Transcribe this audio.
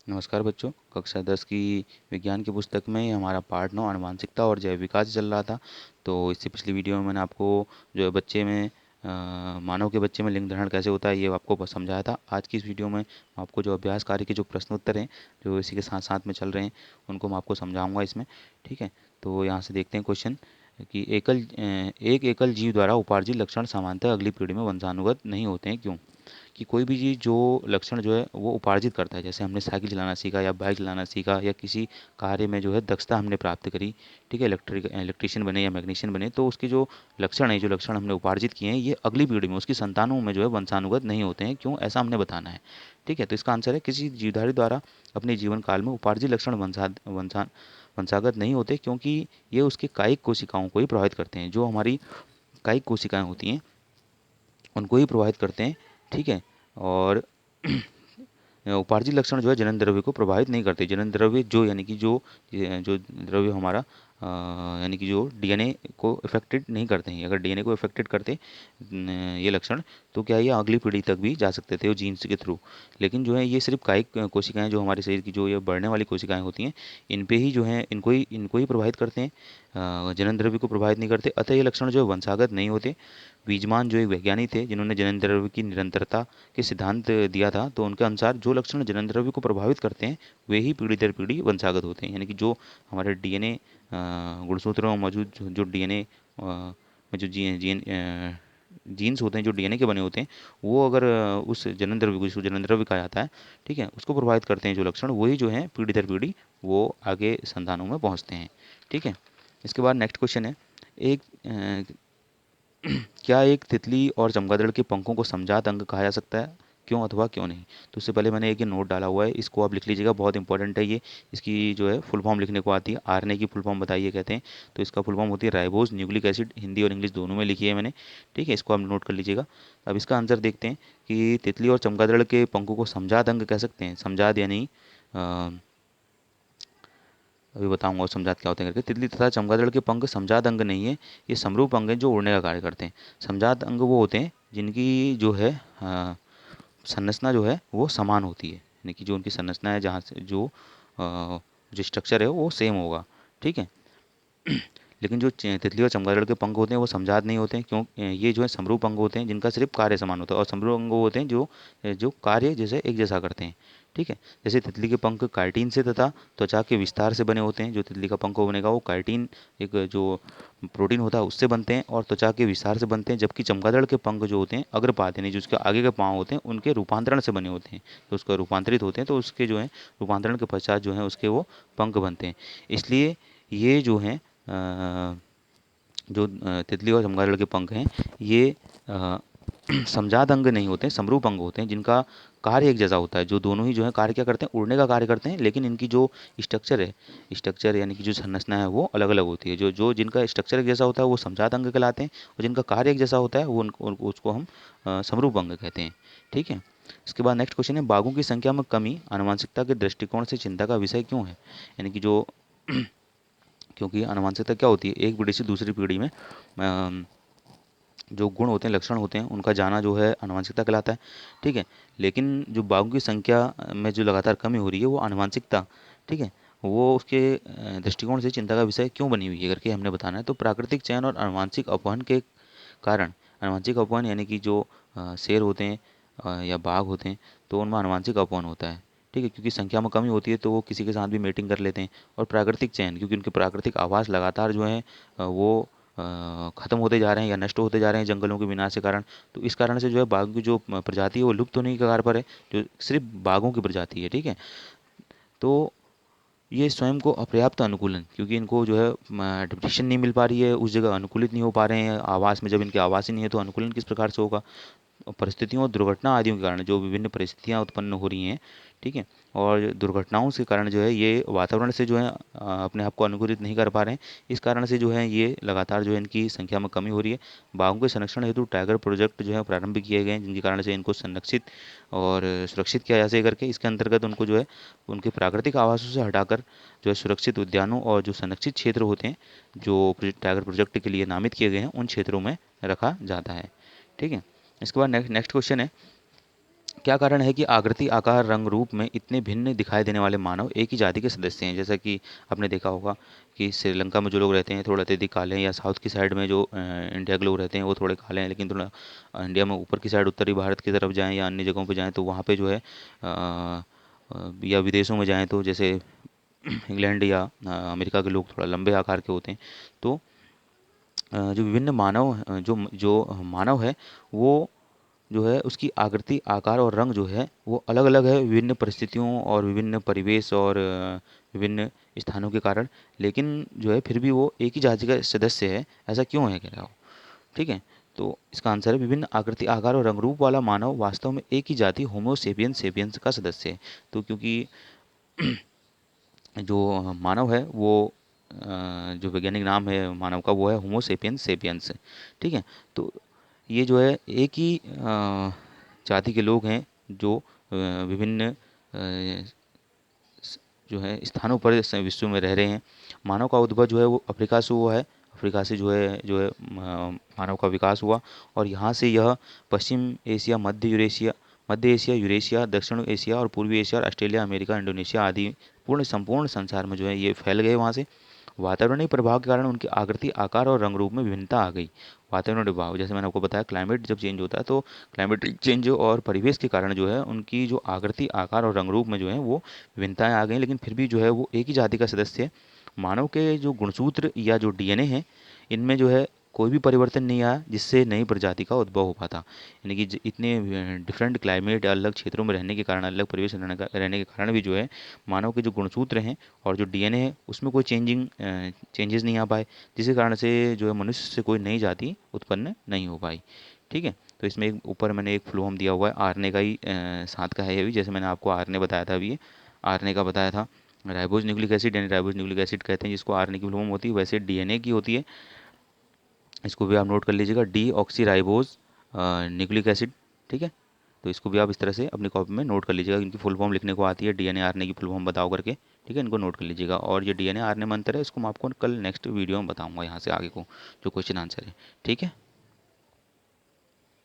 नमस्कार बच्चों। कक्षा 10 की विज्ञान की पुस्तक में हमारा पाठ 9 आनुवांशिकता और जैव विकास चल रहा था। तो इससे पिछली वीडियो में मैंने आपको जो है बच्चे में मानव के बच्चे में लिंग धारण कैसे होता है ये आपको समझाया था। आज की इस वीडियो में आपको जो अभ्यास कार्य के जो प्रश्न उत्तर हैं जो इसी के साथ साथ में चल रहे हैं उनको मैं आपको समझाऊंगा इसमें। ठीक है, तो यहाँ से देखते हैं क्वेश्चन कि एक एकल जीव द्वारा उपार्जित लक्षण सामान्यतः अगली पीढ़ी में वंशानुगत नहीं होते हैं, क्यों? कि कोई भी चीज़ जो लक्षण जो है वो उपार्जित करता है, जैसे हमने साइकिल चलाना सीखा या बाइक चलाना सीखा या किसी कार्य में जो है दक्षता हमने प्राप्त करी, ठीक है, इलेक्ट्रिशियन बने या मैग्नीशियन बने, तो उसके जो लक्षण है, जो लक्षण हमने उपार्जित किए हैं, ये अगली पीढ़ी में उसकी संतानों में जो है वंशानुगत नहीं होते हैं, क्यों? ऐसा हमने बताना है। ठीक है, तो इसका आंसर है किसी जीवधारी द्वारा अपने जीवन काल में उपार्जित लक्षण वंशागत नहीं होते, क्योंकि ये उसके कायिक कोशिकाओं को ही प्रभावित करते हैं। जो हमारी कायिक कोशिकाएं होती हैं उनको ही प्रभावित करते हैं। ठीक है, और उपार्जित लक्षण जो है जनन द्रव्य को प्रभावित नहीं करते। जनन द्रव्य जो यानी कि जो द्रव्य हमारा यानी कि जो डीएनए को इफेक्टेड नहीं करते हैं। अगर डीएनए को इफेक्टेड करते ये लक्षण, तो क्या ये अगली पीढ़ी तक भी जा सकते थे वो जीन्स के थ्रू। लेकिन जो है ये सिर्फ कायिक कोशिकाएं, जो हमारे शरीर की जो ये बढ़ने वाली कोशिकाएं होती हैं, इन पे ही जो है इनको ही प्रभावित करते हैं, जनन द्रव्य को प्रभावित नहीं करते। अतः ये लक्षण जो है वंशागत नहीं होते। वीजमान जो एक वैज्ञानिक थे जिन्होंने जनन द्रव्य की निरंतरता के सिद्धांत दिया था, तो उनके अनुसार जो लक्षण जनन द्रव्य को प्रभावित करते हैं वे ही पीढ़ी दर पीढ़ी वंशागत होते हैं। यानी कि जो हमारे डीएनए गुणसूत्रों में मौजूद जो डीएनए में जो जीन्स होते हैं, जो डीएनए के बने होते हैं, वो अगर उस जनन द्रव्य को, जिसको जनन द्रव्य कहा जाता है, ठीक है, उसको प्रभावित करते हैं जो लक्षण, वही जो है पीढ़ी दर पीढ़ी वो आगे संतानों में पहुँचते हैं। ठीक है, इसके बाद नेक्स्ट क्वेश्चन है, एक क्या एक तितली और चमगादड़ के पंखों को समजात अंग कहा जा सकता है? क्यों अथवा क्यों नहीं? तो उससे पहले मैंने एक ये नोट डाला हुआ है, इसको आप लिख लीजिएगा, बहुत इंपॉर्टेंट है ये। इसकी जो है फुल फॉर्म लिखने को आती है, आरएनए की फुल फॉर्म बताइए कहते हैं, तो इसका फुल फॉर्म होती है राइबोज न्यूक्लिक एसिड। हिंदी और इंग्लिश दोनों में लिखी है मैंने। ठीक है, इसको आप नोट कर लीजिएगा। अब इसका आंसर देखते हैं कि तितली और चमगादड़ के पंखों को समजात अंग कह सकते हैं। समजात यानी अभी बताऊंगा वो समजात क्या होते हैं करके। तितली तथा चमगादड़ के पंख समजात अंग नहीं है, ये समरूप अंग हैं जो उड़ने का कार्य करते हैं। समजात अंग वो होते हैं जिनकी जो है संरचना जो है वो समान होती है, यानी कि जो उनकी संरचना है, जहाँ से जो स्ट्रक्चर है वो सेम होगा। ठीक है, लेकिन जो तितली और चमगादड़ के पंख होते हैं वो समजात नहीं होते हैं, क्यों? ये जो है समरूप अंग होते हैं जिनका सिर्फ कार्य समान होता है, और समरूप अंग वो होते हैं जो जो कार्य जैसे एक जैसा करते हैं। ठीक है, जैसे तितली के पंख काइटिन से तथा त्वचा के विस्तार से बने होते हैं। जो तितली का पंख बनेगा वो काइटिन, एक जो प्रोटीन होता है, उससे बनते हैं, और त्वचा के विस्तार से बनते हैं। जबकि चमगादड़ के पंख जो होते हैं अग्रपात, यानी जो उसके आगे के पाँव होते हैं, उनके रूपांतरण से बने होते हैं। तो उसका रूपांतरित होते हैं, तो उसके जो है रूपांतरण के पश्चात जो है उसके वो पंख बनते हैं। इसलिए ये जो है जो तितली और चमगादड़ के पंख हैं, ये समजात अंग नहीं होते हैं, समरूप अंग होते हैं जिनका कार्य एक जैसा होता है। जो दोनों ही जो है कार्य क्या करते हैं? उड़ने का कार्य करते हैं, लेकिन इनकी जो स्ट्रक्चर है, स्ट्रक्चर यानी कि जो संरचना है वो अलग अलग होती है। जो जो जिनका स्ट्रक्चर एक जैसा होता है वो समजात अंग कहलाते हैं, और जिनका कार्य एक जैसा होता है वो उसको हम समरूप अंग कहते हैं। ठीक है, इसके बाद नेक्स्ट क्वेश्चन है, बाघों की संख्या में कमी आनुवंशिकता के दृष्टिकोण से चिंता का विषय क्यों है? यानी कि जो क्योंकि आनुवंशिकता क्या होती है, एक पीढ़ी से दूसरी पीढ़ी में जो गुण होते हैं, लक्षण होते हैं, उनका जाना जो है आनुवंशिकता कहलाता है। ठीक है, लेकिन जो बाघों की संख्या में जो लगातार कमी हो रही है वो आनुवंशिकता, ठीक है, वो उसके दृष्टिकोण से चिंता का विषय क्यों बनी हुई है करके हमने बताना है। तो प्राकृतिक चयन और आनुवंशिक अपहरण के कारण, आनुवंशिक अपहरण यानी कि जो शेर होते हैं या बाघ होते हैं, तो उनमें आनुवंशिक अपहरण होता है। ठीक है, क्योंकि संख्या में कमी होती है तो वो किसी के साथ भी मेटिंग कर लेते हैं। और प्राकृतिक चयन, क्योंकि उनके प्राकृतिक आवास लगातार जो है वो ख़त्म होते जा रहे हैं या नष्ट होते जा रहे हैं जंगलों के विनाश के कारण। तो इस कारण से जो है बाघों की जो प्रजाति है वो लुप्त होने के कगार पर है, जो सिर्फ बाघों की प्रजाति है। ठीक है, तो ये स्वयं को अपर्याप्त अनुकूलन, क्योंकि इनको जो है एडaptation नहीं मिल पा रही है, उस जगह अनुकूलित नहीं हो पा रहे हैं आवास में। जब इनके आवास ही नहीं है तो अनुकूलन किस प्रकार से होगा? परिस्थितियों और दुर्घटना आदियों के कारण जो विभिन्न परिस्थितियाँ उत्पन्न हो रही हैं, ठीक है, और दुर्घटनाओं के कारण जो है ये वातावरण से जो है अपने आप को अनुकूलित नहीं कर पा रहे हैं। इस कारण से जो है ये लगातार जो है इनकी संख्या में कमी हो रही है। बाघों के संरक्षण हेतु टाइगर प्रोजेक्ट जो है प्रारंभ किए गए हैं, जिनके कारण से इनको संरक्षित और सुरक्षित किया जा सके करके। इसके अंतर्गत उनको जो है उनके प्राकृतिक आवासों से हटाकर जो है सुरक्षित उद्यानों और जो संरक्षित क्षेत्र होते हैं जो टाइगर प्रोजेक्ट के लिए नामित किए गए हैं, उन क्षेत्रों में रखा जाता है। ठीक है, इसके बाद नेक्स्ट क्वेश्चन है, क्या कारण है कि आकृति, आकार, रंग, रूप में इतने भिन्न दिखाई देने वाले मानव एक ही जाति के सदस्य हैं? जैसा कि आपने देखा होगा कि श्रीलंका में जो लोग रहते हैं थोड़ा अत्यधिक काले हैं, या साउथ की साइड में जो इंडिया के लोग रहते हैं वो थोड़े काले हैं, लेकिन थोड़ा इंडिया में ऊपर की साइड उत्तरी भारत की तरफ जाएं या अन्य जगहों पर जाएं तो वहाँ पे जो है या विदेशों में जाएं तो जैसे इंग्लैंड या अमेरिका के लोग थोड़ा लंबे आकार के होते हैं। तो जो विभिन्न मानव जो जो मानव है वो जो है उसकी आकृति, आकार और रंग जो है वो अलग अलग है विभिन्न परिस्थितियों और विभिन्न परिवेश और विभिन्न स्थानों के कारण, लेकिन जो है फिर भी वो एक ही जाति का सदस्य है। ऐसा क्यों है, कह रहा हो? ठीक है, तो इसका आंसर है विभिन्न आकृति, आकार और रंग रूप वाला मानव वास्तव में एक ही जाति होमो सेपियंस सेपियंस का सदस्य है। तो क्योंकि जो मानव है वो जो वैज्ञानिक नाम है मानव का वो है होमो सेपियंस सेपियंस। ठीक है, तो ये जो है एक ही जाति के लोग हैं जो विभिन्न जो है स्थानों पर विश्व में रह रहे हैं। मानव का उद्भव जो है वो अफ्रीका से हुआ है। अफ्रीका से जो है मानव का विकास हुआ, और यहाँ से यह पश्चिम एशिया, मध्य एशिया, यूरेशिया, दक्षिण एशिया और पूर्वी एशिया और ऑस्ट्रेलिया, अमेरिका, इंडोनेशिया आदि पूर्ण संपूर्ण संसार में जो है ये फैल गए। वहाँ से वातावरणीय प्रभाव के कारण उनकी आकृति, आकार और रंग रूप में विभिन्नता आ गई। वातावरणीय प्रभाव, जैसे मैंने आपको बताया, क्लाइमेट जब चेंज होता है तो क्लाइमेटिक चेंज और परिवेश के कारण जो है उनकी जो आकृति, आकार और रंग रूप में जो है वो विभिन्नताएं आ गई, लेकिन फिर भी जो है वो एक ही जाति का सदस्य है। मानव के जो गुणसूत्र या जो डीएनए है, इनमें जो है कोई भी परिवर्तन नहीं आया जिससे नई प्रजाति का उद्भव हो पाता। यानी कि इतने डिफरेंट क्लाइमेट, अलग क्षेत्रों में रहने के कारण, अलग परिवेश में रहने के कारण भी जो है मानव के जो गुणसूत्र हैं और जो डीएनए है उसमें कोई चेंजेस नहीं आ पाए, जिसके कारण से जो है मनुष्य से कोई नई जाति उत्पन्न नहीं हो पाई। ठीक है, तो इसमें एक ऊपर मैंने एक फ्लोम दिया हुआ है, आरएनए का ही साथ का है ये भी, जैसे मैंने आपको आरएनए बताया था अभी, ये आरएनए का बताया था। राइबोज न्यूक्लिक एसिड यानी राइबोज न्यूक्लिक एसिड कहते हैं जिसको, आरएनए की फुल फॉर्म होती है, वैसे डीएनए की होती है। इसको भी आप नोट कर लीजिएगा, D oxy ribose nucleic acid. ठीक है, तो इसको भी आप इस तरह से अपनी कॉपी में नोट कर लीजिएगा। इनकी फुल फॉर्म लिखने को आती है, डीएनए आरएनए की फुल फॉर्म बताओ करके। ठीक है, इनको नोट कर लीजिएगा। और ये डीएनए आरएनए में अंतर है, इसको मैं आपको कल नेक्स्ट वीडियो में बताऊंगा यहाँ से आगे को जो क्वेश्चन आंसर है। ठीक है।